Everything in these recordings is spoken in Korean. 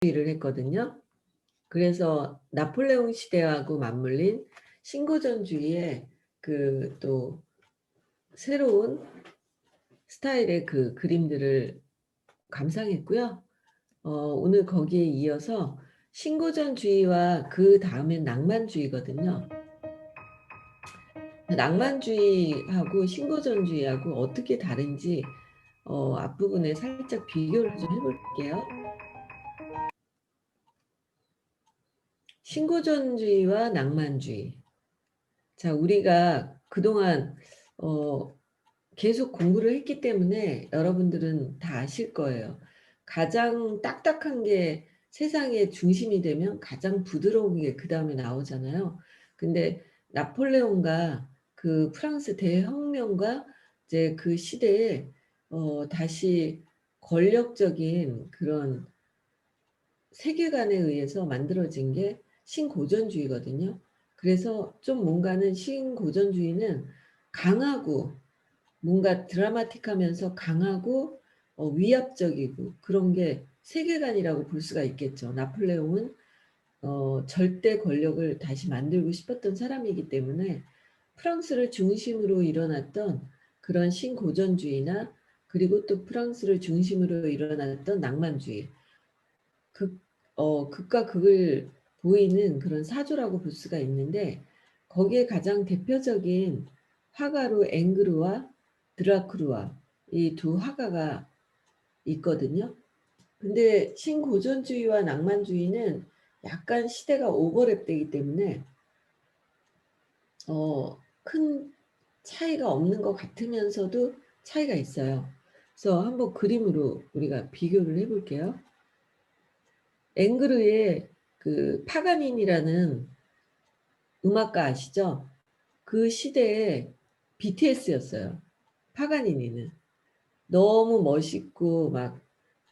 일을 했거든요. 그래서 나폴레옹 시대하고 맞물린 신고전주의의 그 또 새로운 스타일의 그 그림들을 감상했고요. 오늘 거기에 이어서 신고전주의와 그다음엔 낭만주의거든요. 낭만주의하고 신고전주의하고 어떻게 다른지 앞부분에 살짝 비교를 좀 해 볼게요. 신고전주의와 낭만주의. 자, 우리가 그동안 어 계속 공부를 했기 때문에 여러분들은 다 아실 거예요. 가장 딱딱한 게 세상의 중심이 되면 가장 부드러운 게 그다음에 나오잖아요. 근데 나폴레옹과 그 프랑스 대혁명과 이제 그 시대에 다시 권력적인 그런 세계관에 의해서 만들어진 게 신고전주의거든요. 그래서 좀 뭔가는 신고전주의는 강하고 뭔가 드라마틱하면서 강하고 위압적이고 그런 게 세계관이라고 볼 수가 있겠죠. 나폴레옹은 절대 권력을 다시 만들고 싶었던 사람이기 때문에 프랑스를 중심으로 일어났던 그런 신고전주의나 그리고 또 프랑스를 중심으로 일어났던 낭만주의 극과 극을 보이는 그런 사조라고 볼 수가 있는데 거기에 가장 대표적인 화가로 앵그르와 드라크루아 이 두 화가가 있거든요. 근데 신고전주의와 낭만주의는 약간 시대가 오버랩되기 때문에 큰 차이가 없는 것 같으면서도 차이가 있어요. 그래서 한번 그림으로 우리가 비교를 해 볼게요. 앵그르의 그 파가닌이라는 음악가 아시죠? 그 시대에 BTS였어요. 파가니니는. 너무 멋있고 막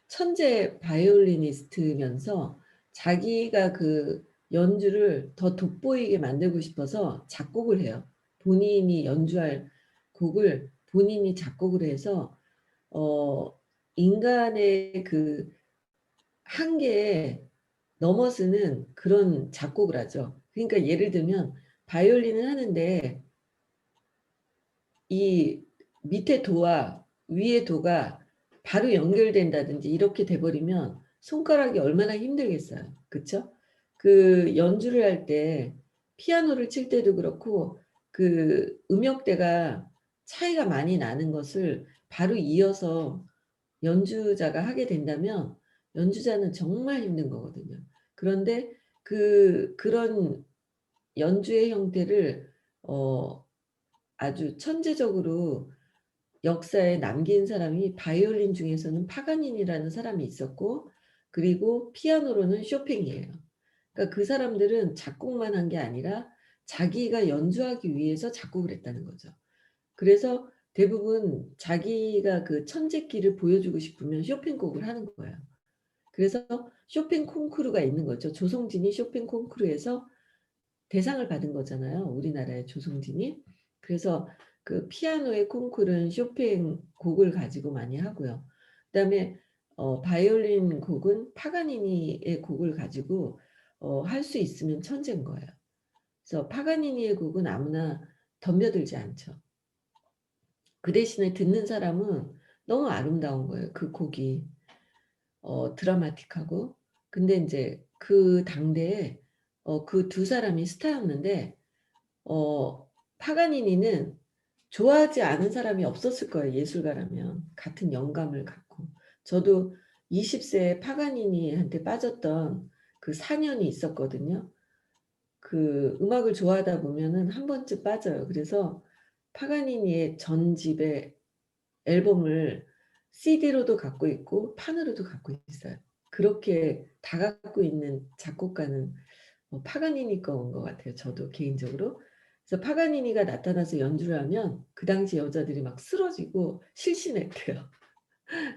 천재 바이올리니스트면서 자기가 그 연주를 더 돋보이게 만들고 싶어서 작곡을 해요. 본인이 연주할 곡을 본인이 작곡을 해서 어 인간의 그 한계에 넘어서는 그런 작곡을 하죠. 그러니까 예를 들면 바이올린을 하는데 이 밑에 도와 위에 도가 바로 연결된다든지 이렇게 돼 버리면 손가락이 얼마나 힘들겠어요. 그쵸? 그 연주를 할 때 피아노를 칠 때도 그렇고 그 음역대가 차이가 많이 나는 것을 바로 이어서 연주자가 하게 된다면 연주자는 정말 힘든 거거든요. 그런데 그런 연주의 형태를 어 아주 천재적으로 역사에 남긴 사람이 바이올린 중에서는 파가니니라는 사람이 있었고 그리고 피아노로는 쇼팽이에요. 그러니까 그 사람들은 작곡만 한 게 아니라 자기가 연주하기 위해서 작곡을 했다는 거죠. 그래서 대부분 자기가 그 천재기를 보여주고 싶으면 쇼팽 곡을 하는 거예요. 그래서 쇼팽 콩쿠르가 있는 거죠. 조성진이 쇼팽 콩쿠르에서 대상을 받은 거잖아요, 우리나라의 조성진이. 그래서 그 피아노의 콩쿠르는 쇼팽 곡을 가지고 많이 하고요. 그다음에 바이올린 곡은 파가니니의 곡을 가지고 할 수 있으면 천재인 거예요. 그래서 파가니니의 곡은 아무나 덤벼들지 않죠. 그 대신에 듣는 사람은 너무 아름다운 거예요, 그 곡이. 드라마틱하고. 근데 인제 그 당대에 그 두 사람이 스타였는데 파가니니는 좋아하지 않은 사람이 없었을 거예요, 예술가라면. 같은 영감을 갖고. 저도 20 세에 파가니니한테 빠졌던 그 4 년이 있었거든요. 그 음악을 좋아하다 보면은 한 번쯤 빠져요. 그래서 파가니니의 전집의 앨범을 CD로도 갖고 있고 판으로도 갖고 있어요. 그렇게 다 갖고 있는 작곡가는 파가니니 거인 것 같아요, 저도 개인적으로. 그래서 파가니니가 나타나서 연주를 하면 그 당시 여자들이 막 쓰러지고 실신했대요.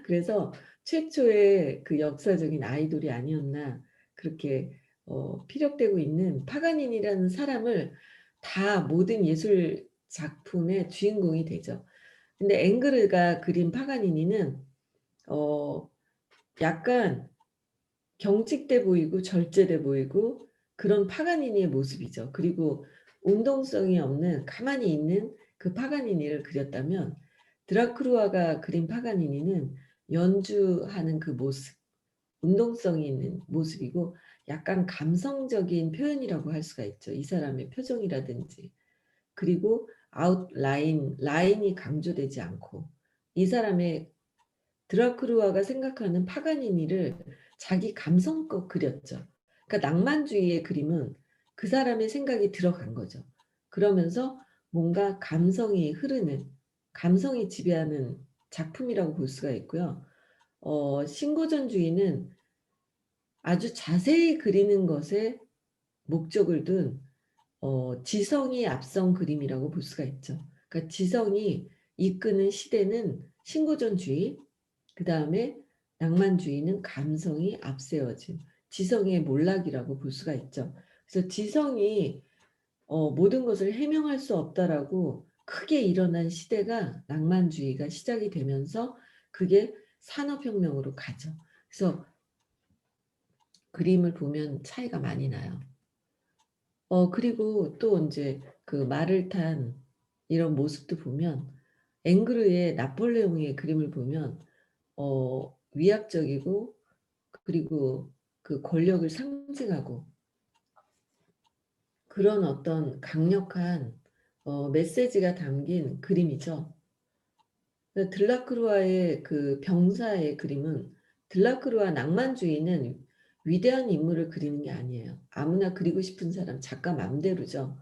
그래서 '최초의 그 역사적인 아이돌이 아니었나.' 그렇게 피력되고 있는 파가니니라는 사람을 다 모든 예술 작품의 주인공이 되죠. 근데 앵그르가 그린 파가니니는 어 약간 경직돼 보이고 절제돼 보이고 그런 파가니니의 모습이죠. 그리고 운동성이 없는 가만히 있는 그 파가니니를 그렸다면 드라크루아가 그린 파가니니는 연주하는 그 모습, 운동성이 있는 모습이고 약간 감성적인 표현이라고 할 수가 있죠. 이 사람의 표정이라든지. 그리고 라인이 강조되지 않고 이 사람의 드라크루아가 생각하는 파가니니를 자기 감성껏 그렸죠. 그러니까 낭만주의의 그림은 그 사람의 생각이 들어간 거죠. 그러면서 뭔가 감성이 흐르는, 감성이 지배하는 작품이라고 볼 수가 있고요. 신고전주의는 아주 자세히 그리는 것에 목적을 둔 지성이 앞선 그림이라고 볼 수가 있죠. 그러니까 지성이 이끄는 시대는 신고전주의, 그다음에 낭만주의는 감성이 앞세워진 지성의 몰락이라고 볼 수가 있죠. 그래서 지성이 모든 것을 해명할 수 없다라고 크게 일어난 시대가 낭만주의가 시작이 되면서 그게 산업혁명으로 가죠. 그래서 그림을 보면 차이가 많이 나요. 그리고 또 인제 그 말을 탄 이런 모습도 보면 앵그르의 나폴레옹의 그림을 보면 위압적이고 그리고 그 권력을 상징하고 그런 어떤 강력한 메시지가 담긴 그림이죠. 들라크루아의 그 병사의 그림은 들라크루아 낭만주의는 위대한 인물을 그리는 게 아니에요. 아무나 그리고 싶은 사람 작가 맘대로죠.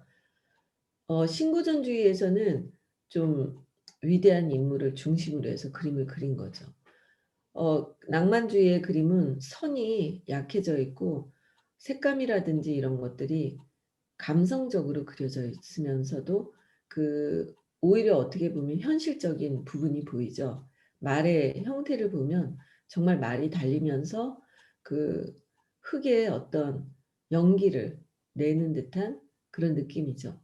신고전주의에서는 좀 위대한 인물을 중심으로 해서 그림을 그린 거죠. 낭만주의의 그림은 선이 약해져 있고 색감이라든지 이런 것들이 감성적으로 그려져 있으면서도 그 오히려 어떻게 보면 현실적인 부분이 보이죠. 말의 형태를 보면 정말 말이 달리면서 그 흙의 어떤 연기를 내는 듯한 그런 느낌이죠.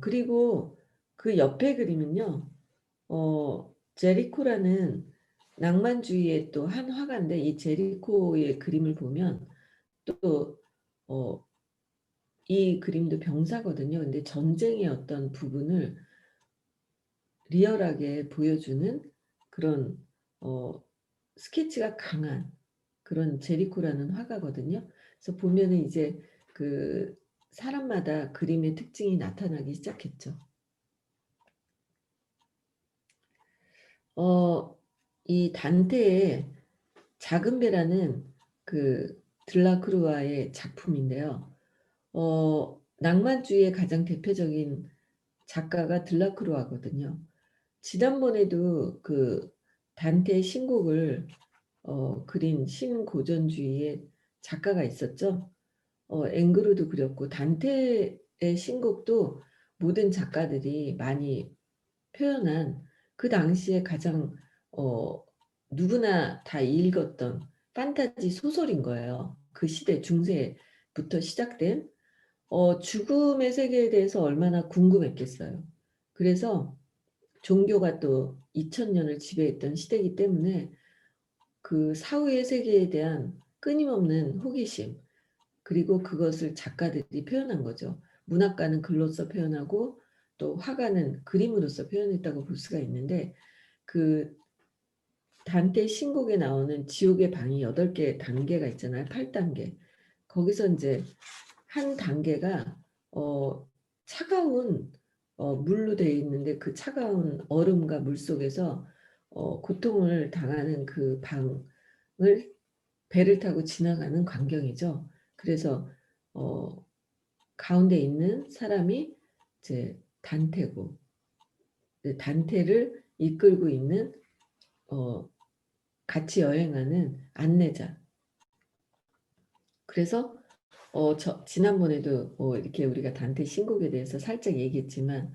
그리고 그 옆에 그림은요. 제리코라는 낭만주의의 또 한 화가인데 이 제리코의 그림을 보면 또 이 그림도 병사거든요. 근데 전쟁의 어떤 부분을 리얼하게 보여주는 그런 스케치가 강한 그런 제리코라는 화가거든요. 그래서 보면은 이제 그 사람마다 그림의 특징이 나타나기 시작했죠. 이 단테의 작은 배라는 그 들라크루아의 작품인데요. 낭만주의의 가장 대표적인 작가가 들라크루아거든요. 지난번에도 그 단테의 신곡을 그린 신고전주의의 작가가 있었죠. 앵그르도 그렸고 단테의 신곡도 모든 작가들이 많이 표현한 그 당시에 가장 어 누구나 다 읽었던 판타지 소설인 거예요. 그 시대 중세부터 시작된 죽음의 세계에 대해서 얼마나 궁금했겠어요. 그래서 종교가 또 2000 년을 지배했던 시대이기 때문에 그 사후의 세계에 대한 끊임없는 호기심 그리고 그것을 작가들이 표현한 거죠. 문학가는 글로써 표현하고 또 화가는 그림으로써 표현했다고 볼 수가 있는데 그 단테 신곡에 나오는 지옥의 방이 8개 단계가 있잖아요. 8단계. 거기서 인제 한 단계가 차가운 물로 되어 있는데 그 차가운 얼음과 물속에서 고통을 당하는 그 방을 배를 타고 지나가는 광경이죠. 그래서 어 가운데 있는 사람이 이제 단테고 네 단테를 이끌고 있는 어 같이 여행하는 안내자. 그래서 지난번에도 이렇게 우리가 단테 신곡에 대해서 살짝 얘기했지만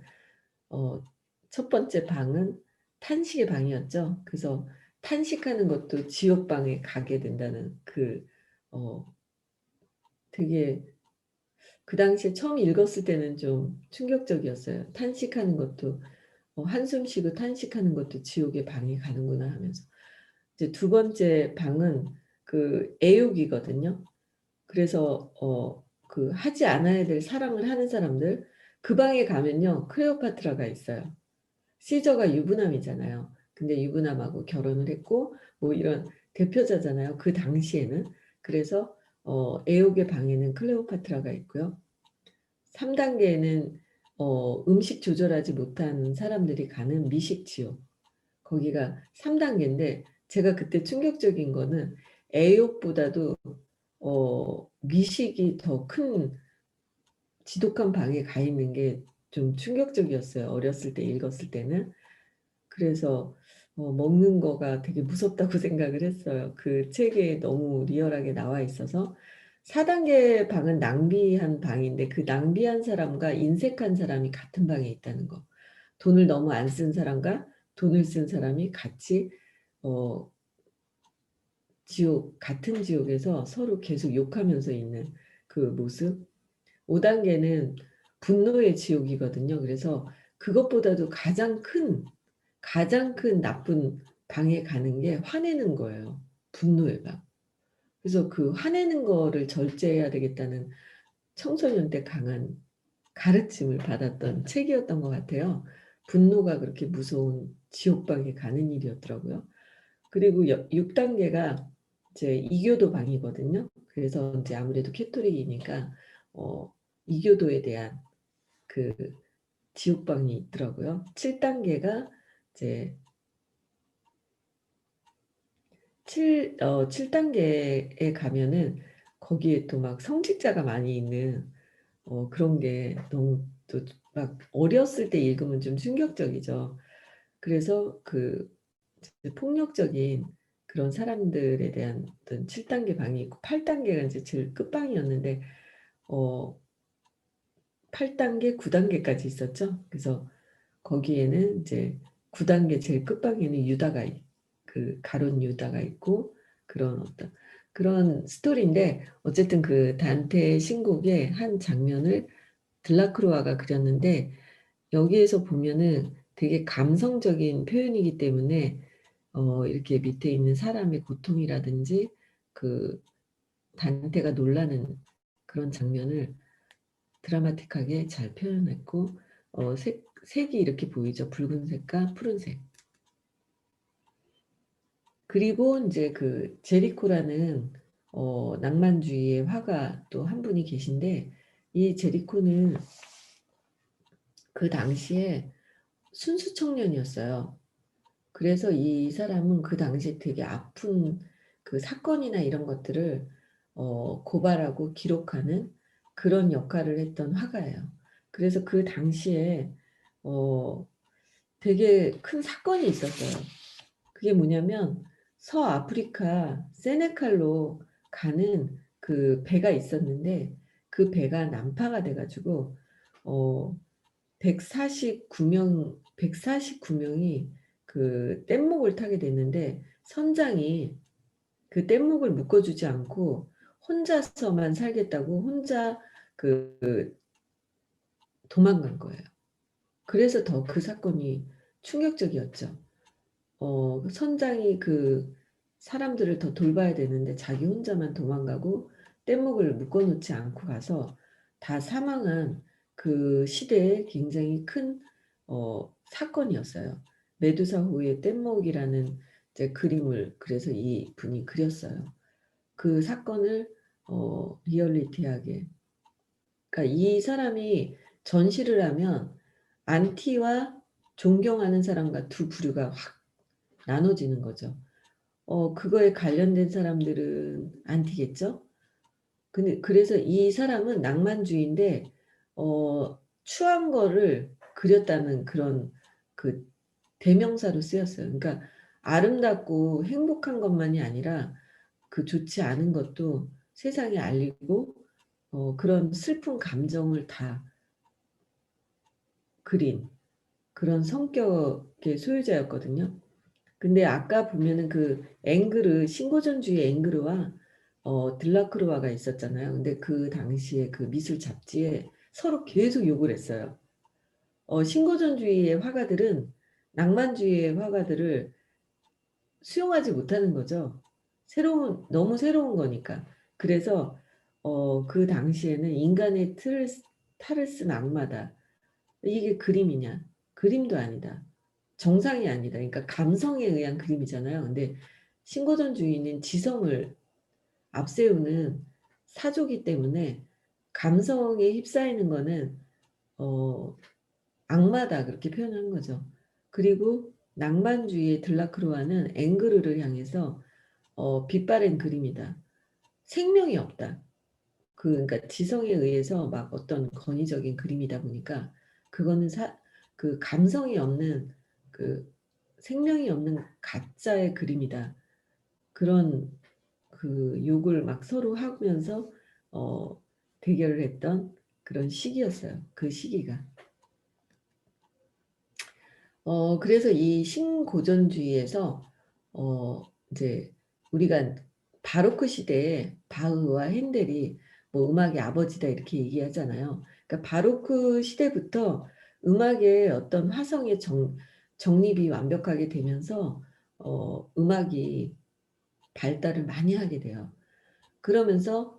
어 첫 번째 방은 탄식의 방이었죠. 그래서 탄식하는 것도 지옥방에 가게 된다는 그 어 되게 그 당시에 처음 읽었을 때는 좀 충격적이었어요. 탄식하는 것도 한숨 쉬고 탄식하는 것도 지옥의 방에 가는구나 하면서. 이제 두 번째 방은 그 애욕이거든요. 그래서 그 하지 않아야 될 사랑을 하는 사람들, 그 방에 가면요 클레오파트라가 있어요. 시저가 유부남이잖아요. 근데 유부남하고 결혼을 했고 뭐 이런 대표자잖아요, 그 당시에는. 그래서 애옥의 방에는 클레오파트라가 있고요. 3단계는 음식 조절하지 못한 사람들이 가는 미식지옥. 거기가 3단계인데 제가 그때 충격적인 거는 애욕보다도 미식이 더 큰 지독한 방에 가 있는 게 좀 충격적이었어요, 어렸을 때 읽었을 때는. 그래서 먹는 거가 되게 무섭다고 생각을 했어요. 그 책에 너무 리얼하게 나와 있어서. 4단계 방은 낭비한 방인데 그 낭비한 사람과 인색한 사람이 같은 방에 있다는 거. 돈을 너무 안 쓴 사람과 돈을 쓴 사람이 같이 어 같은 지옥에서 서로 계속 욕하면서 있는 그 모습. 5단계는 분노의 지옥이거든요. 그래서 그것보다도 가장 큰 나쁜 방에 가는 게 화내는 거예요, 분노의 방. 그래서 그 화내는 거를 절제해야 되겠다는 청소년 때 강한 가르침을 받았던 책이었던 것 같아요. 분노가 그렇게 무서운 지옥방에 가는 일이었더라고요. 그리고 6단계가 이제 이교도 방이거든요. 그래서 인제 아무래도 캐토릭이니까 이교도에 대한 그 지옥방이 있더라고요. 7단계가 이제 7단계에 가면은 거기에 또 막 성직자가 많이 있는 그런 게 너무 또 막 어렸을 때 읽으면 좀 충격적이죠. 그래서 그 이제 폭력적인 그런 사람들에 대한 어떤 7단계 방이 있고 8단계가 인제 제일 끝방이었는데 어 8단계, 9단계까지 있었죠. 그래서 거기에는 이제 9단계 제일 끝방에는 그 가룟 유다가 있고 그런 어떤 그런 스토리인데 어쨌든 그 단테의 신곡의 한 장면을 들라크루아가 그렸는데 여기에서 보면은 되게 감성적인 표현이기 때문에 이렇게 밑에 있는 사람의 고통이라든지 그 단테가 놀라는 그런 장면을 드라마틱하게 잘 표현했고 색이 이렇게 보이죠. 붉은색과 푸른색. 그리고 인제 그 제리코라는 낭만주의의 화가 또 한 분이 계신데 이 제리코는 그 당시에 순수 청년이었어요. 그래서 이 사람은 그 당시에 되게 아픈 그 사건이나 이런 것들을 고발하고 기록하는 그런 역할을 했던 화가예요. 그래서 그 당시에 어 되게 큰 사건이 있었어요. 그게 뭐냐면 서아프리카 세네칼로 가는 그 배가 있었는데 그 배가 난파가 돼 가지고 어 149 명이 그 뗏목을 타게 됐는데 선장이 그 뗏목을 묶어 주지 않고 혼자서만 살겠다고 혼자 그 도망간 거예요. 그래서 더 그 사건이 충격적이었죠. 선장이 그 사람들을 더 돌봐야 되는데 자기 혼자만 도망가고 뗏목을 묶어 놓지 않고 가서 다 사망한 그 시대에 굉장히 큰 사건이었어요. 메두사호의 뗏목이라는 이제 그림을 그래서 이분이 그렸어요. 그 사건을 리얼리티하게. 그러니까 이 사람이 전시를 하면 안티와 존경하는 사람과 두 부류가 확 나눠지는 거죠. 그거에 관련된 사람들은 안티겠죠? 근데 그래서 이 사람은 낭만주의인데 추한 거를 그렸다는 그런 그 대명사로 쓰였어요. 그러니까 아름답고 행복한 것만이 아니라 그 좋지 않은 것도 세상에 알리고 그런 슬픈 감정을 다 그린 그런 성격의 소유자였거든요. 근데 아까 보면은 그 신고전주의 앵그르와 들라크루아가 있었잖아요. 근데 그 당시에 그 미술 잡지에 서로 계속 욕을 했어요. 신고전주의의 화가들은 낭만주의의 화가들을 수용하지 못하는 거죠. 너무 새로운 거니까. 그래서 그 당시에는 인간의 탈을 쓴 악마다. 이게 그림이냐? 그림도 아니다. 정상이 아니다. 그러니까 감성에 의한 그림이잖아요. 근데 신고전주의는 지성을 앞세우는 사조기 때문에 감성에 휩싸이는 거는 악마다 그렇게 표현한 거죠. 그리고 낭만주의의 들라크루아는 앵그르를 향해서 빛바랜 그림이다. 생명이 없다. 그러니까 지성에 의해서 막 어떤 권위적인 그림이다 보니까 그거는 그 감성이 없는 그 생명이 없는 가짜의 그림이다. 그런 그 욕을 막 서로 하면서 대결을 했던 그런 시기였어요. 그 시기가. 그래서 이 신고전주의에서 이제 우리가 바로크 시대에 바흐와 핸델이 뭐 음악의 아버지다 이렇게 얘기하잖아요. 그러니까 바로크 시대부터 음악의 어떤 화성의 정립이 완벽하게 되면서 음악이 발달을 많이 하게 돼요. 그러면서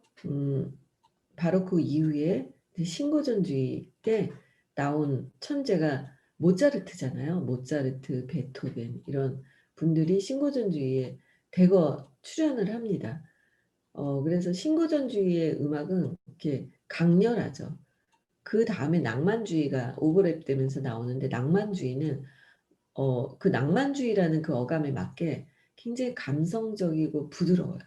바로크 이후에 신고전주의 때 나온 천재가 모차르트잖아요. 모차르트, 베토벤 이런 분들이 신고전주의에 대거 출연을 합니다. 그래서 신고전주의의 음악은 이렇게 강렬하죠. 그 다음에 낭만주의가 오버랩되면서 나오는데 낭만주의는 그 낭만주의라는 그 어감에 맞게 굉장히 감성적이고 부드러워요.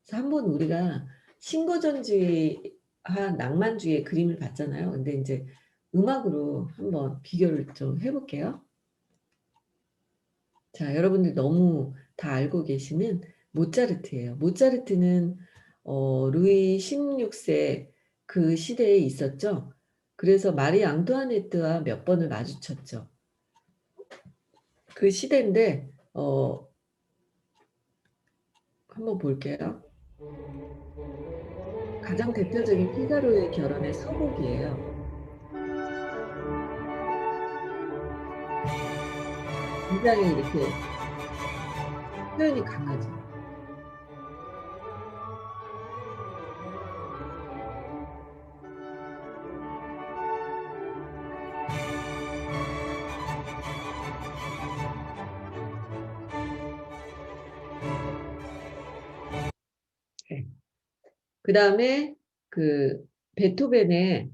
그래서 한번 우리가 신고전주의와 낭만주의의 그림을 봤잖아요. 근데 이제 음악으로 한번 비교를 좀 해볼게요. 자, 여러분들 너무 다 알고 계시는 모차르트예요. 모차르트는 루이 16세 그 시대에 있었죠. 그래서 마리 앙투아네트와 몇 번을 마주쳤죠. 그 시대인데 한번 볼게요. 가장 대표적인 피가로의 결혼의 서곡이에요. 굉장히 이렇게 표현이 강하죠. 네. 그 다음에 그 베토벤의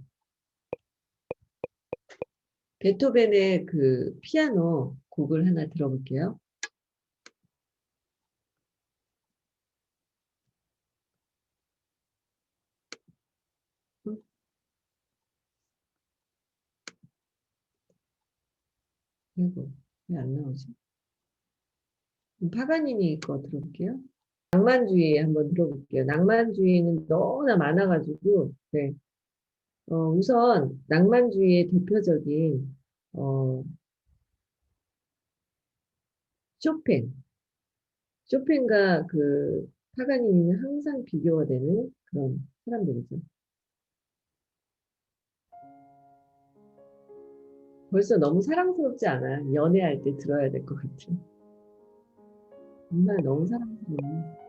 그 피아노 곡을 하나 들어볼게요. 아이고, 왜 안 나오지? 파가니니 거 들어볼게요. 낭만주의 한번 들어볼게요. 낭만주의는 너무나 많아가지고, 네. 우선 낭만주의의 대표적인 어, 쇼팽. 쇼팽과 그 파가니니는 항상 비교가 되는 그런 사람들이죠. 벌써 너무 사랑스럽지 않아요? 연애할 때 들어야 될 것 같은. 정말 너무 사랑스러워요.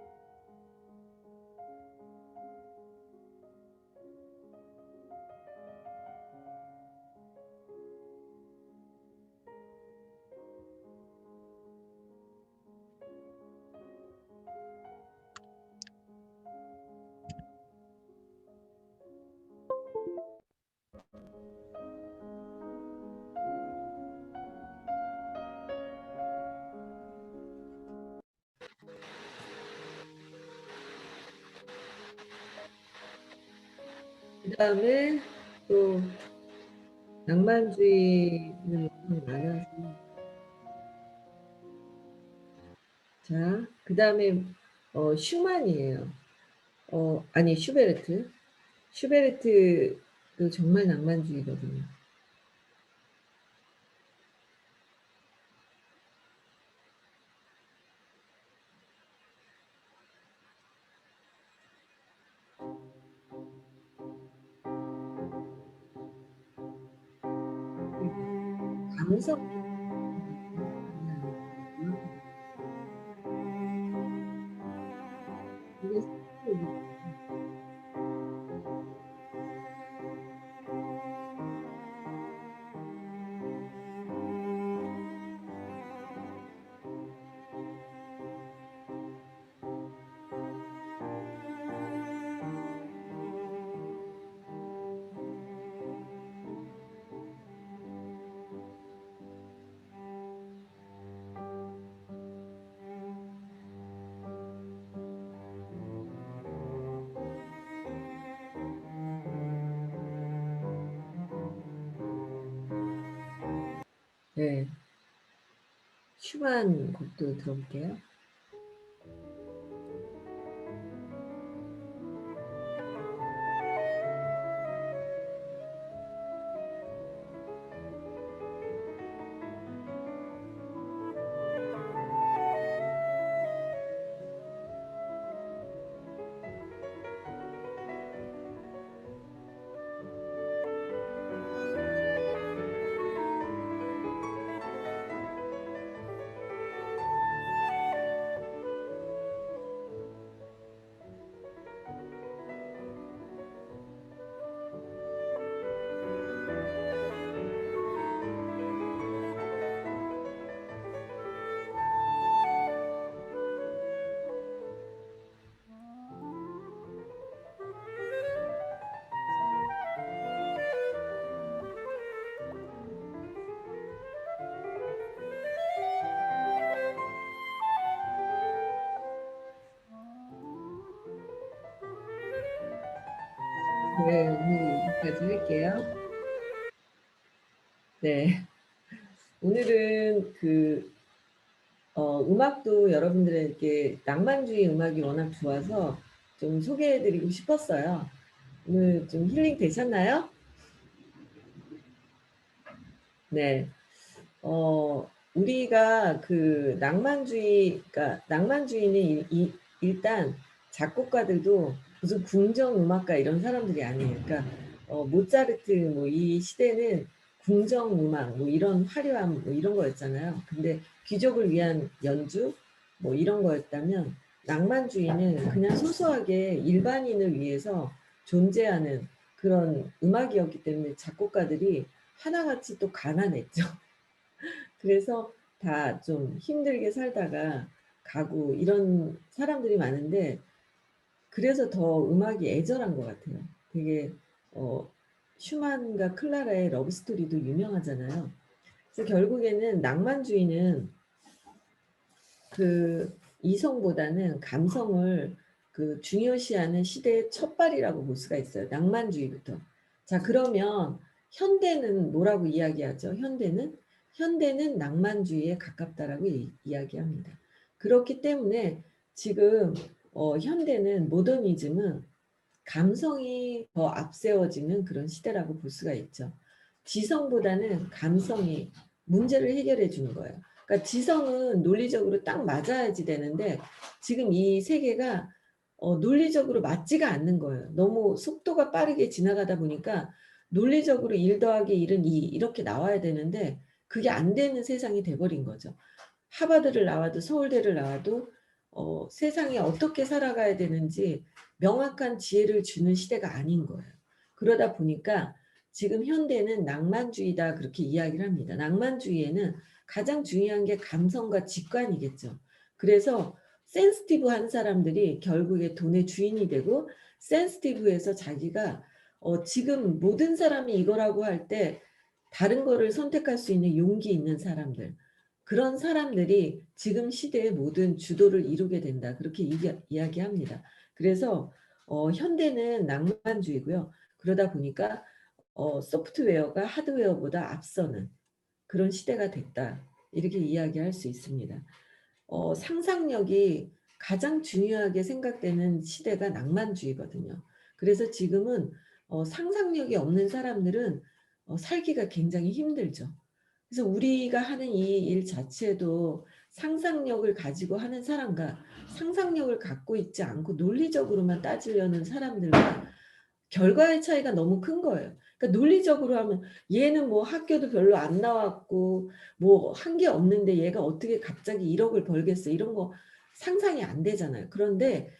그 다음에 또 낭만주의는 너무 많아서. 자, 그 다음에 슈만이에요. 아니, 슈베르트. 슈베르트도 정말 낭만주의거든요. 감성, 네. 슈만 곡도 들어볼게요. 네. 오늘 여기까지 할게요. 네. 오늘은 음악도 여러분들에게 낭만주의 음악이 워낙 좋아서 좀 소개해 드리고 싶었어요. 오늘 좀 힐링 되셨나요? 네. 우리가 그러니까 낭만주의는 일단 작곡가들도 무슨 궁정 음악가 이런 사람들이 아니에요. 그러니까 모차르트 뭐 이 시대는 궁정 음악 뭐 이런 화려함 뭐 이런 거였잖아요. 근데 귀족을 위한 연주 뭐 이런 거였다면 낭만주의는 그냥 소소하게 일반인을 위해서 존재하는 그런 음악이었기 때문에 작곡가들이 하나같이 또 가난했죠. 그래서 다 좀 힘들게 살다가 가고 이런 사람들이 많은데 그래서 더 음악이 애절한 것 같아요. 되게 어 슈만과 클라라의 러브 스토리도 유명하잖아요. 그래서 결국에는 낭만주의는 이성보다는 감성을 중요시하는 시대의 첫발이라고 볼 수가 있어요. 낭만주의부터. 자, 그러면 현대는 뭐라고 이야기하죠? 현대는 낭만주의에 가깝다라고 이야기합니다. 그렇기 때문에 지금 현대는 모더니즘은 감성이 더 앞세워지는 그런 시대라고 볼 수가 있죠. 지성보다는 감성이 문제를 해결해 주는 거예요. 그러니까 지성은 논리적으로 딱 맞아야지 되는데 지금 이 세계가 논리적으로 맞지가 않는 거예요. 너무 속도가 빠르게 지나가다 보니까 논리적으로 1 더하기 1은 2 이렇게 나와야 되는데 그게 안 되는 세상이 돼 버린 거죠. 하버드를 나와도 서울대를 나와도 세상에 어떻게 살아가야 되는지 명확한 지혜를 주는 시대가 아닌 거예요. 그러다 보니까 지금 현대는 낭만주의다 그렇게 이야기를 합니다. 낭만주의에는 가장 중요한 게 감성과 직관이겠죠. 그래서 센시티브한 사람들이 결국에 돈의 주인이 되고 센시티브해서 자기가 지금 모든 사람이 이거라고 할 때 다른 거를 선택할 수 있는 용기 있는 사람들 그런 사람들이 지금 시대의 모든 주도를 이루게 된다. 그렇게 이야기합니다. 그래서 현대는 낭만주의고요. 그러다 보니까 소프트웨어가 하드웨어보다 앞서는 그런 시대가 됐다. 이렇게 이야기할 수 있습니다. 상상력이 가장 중요하게 생각되는 시대가 낭만주의거든요. 그래서 지금은 상상력이 없는 사람들은 살기가 굉장히 힘들죠. 그래서 우리가 하는 이 일 자체도 상상력을 가지고 하는 사람과 상상력을 갖고 있지 않고 논리적으로만 따지려는 사람들과 결과의 차이가 너무 큰 거예요. 그러니까 논리적으로 하면 얘는 뭐 학교도 별로 안 나왔고 뭐 한 게 없는데 얘가 어떻게 갑자기 1억을 벌겠어 이런 거 상상이 안 되잖아요. 그런데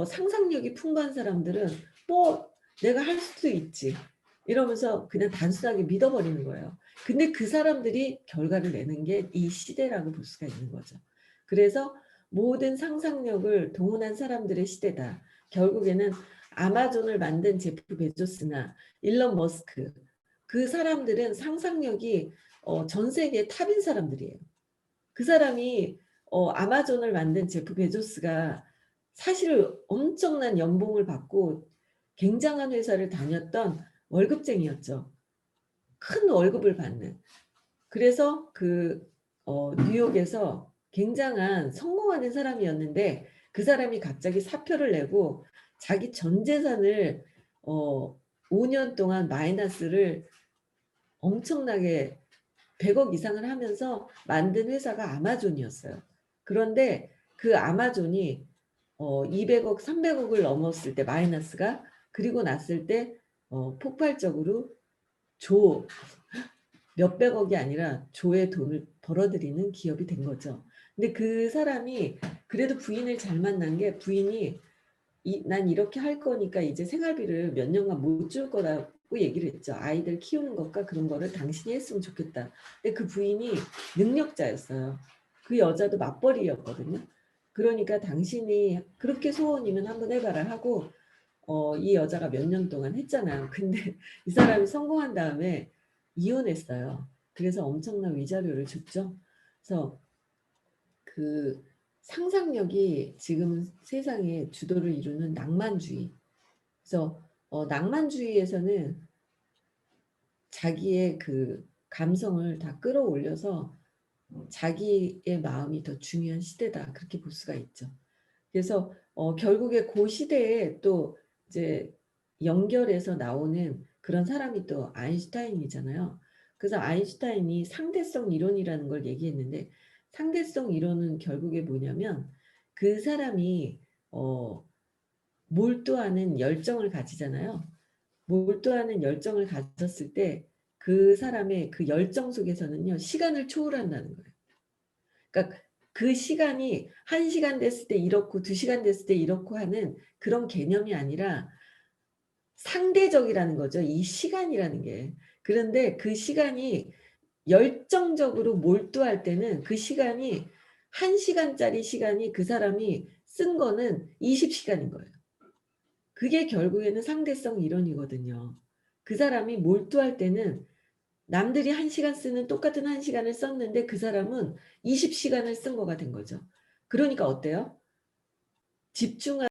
상상력이 풍부한 사람들은 뭐 내가 할 수도 있지 이러면서 그냥 단순하게 믿어버리는 거예요. 근데 그 사람들이 결과를 내는 게 이 시대라고 볼 수가 있는 거죠. 그래서 모든 상상력을 동원한 사람들의 시대다. 결국에는 아마존을 만든 제프 베조스나 일론 머스크 그 사람들은 상상력이 전 세계 탑인 사람들이에요. 그 사람이 아마존을 만든 제프 베조스가 사실 엄청난 연봉을 받고 굉장한 회사를 다녔던 월급쟁이였죠. 큰 월급을 받는. 그래서 뉴욕에서 굉장한 성공하는 사람이었는데 그 사람이 갑자기 사표를 내고 자기 전 재산을 5년 동안 마이너스를 엄청나게 100억 이상을 하면서 만든 회사가 아마존이었어요. 그런데 그 아마존이 200억, 300억을 넘었을 때 마이너스가, 그리고 났을 때 폭발적으로 조 몇백억이 아니라 조의 돈을 벌어들이는 기업이 된 거죠. 근데 그 사람이 그래도 부인을 잘 만난 게, 부인이 난 이렇게 할 거니까 이제 생활비를 몇 년간 못 줄 거라고 얘기를 했죠. 아이들 키우는 것과 그런 거를 당신이 했으면 좋겠다. 근데 그 부인이 능력자였어요. 그 여자도 맞벌이였거든요. 그러니까 당신이 그렇게 소원이면 한번 해봐라 하고 이 여자가 몇 년 동안 했잖아요. 근데 이 사람이 성공한 다음에 이혼했어요. 그래서 엄청난 위자료를 줬죠. 그래서 그 상상력이 지금 세상에 주도를 이루는 낭만주의. 그래서 낭만주의에서는 자기의 그 감성을 다 끌어올려서 자기의 마음이 더 중요한 시대다, 그렇게 볼 수가 있죠. 그래서 결국에 그 시대에 또 이제 연결해서 나오는 그런 사람이 또 아인슈타인이잖아요. 그래서 아인슈타인이 상대성 이론이라는 걸 얘기했는데, 상대성 이론은 결국에 뭐냐면 그 사람이 몰두하는 열정을 가지잖아요. 몰두하는 열정을 가졌을 때 그 사람의 그 열정 속에서는요, 시간을 초월한다는 거예요. 그러니까 그 시간이 1시간 됐을 때 이렇고 2시간 됐을 때 이렇고 하는 그런 개념이 아니라 상대적이라는 거죠, 이 시간이라는 게. 그런데 그 시간이 열정적으로 몰두할 때는 그 시간이 1시간짜리 시간이 그 사람이 쓴 거는 20시간인 거예요. 그게 결국에는 상대성 이론이거든요. 그 사람이 몰두할 때는 남들이 1시간 쓰는 똑같은 1시간을 썼는데 그 사람은 20시간을 쓴 거가 된 거죠. 그러니까 어때요? 집중하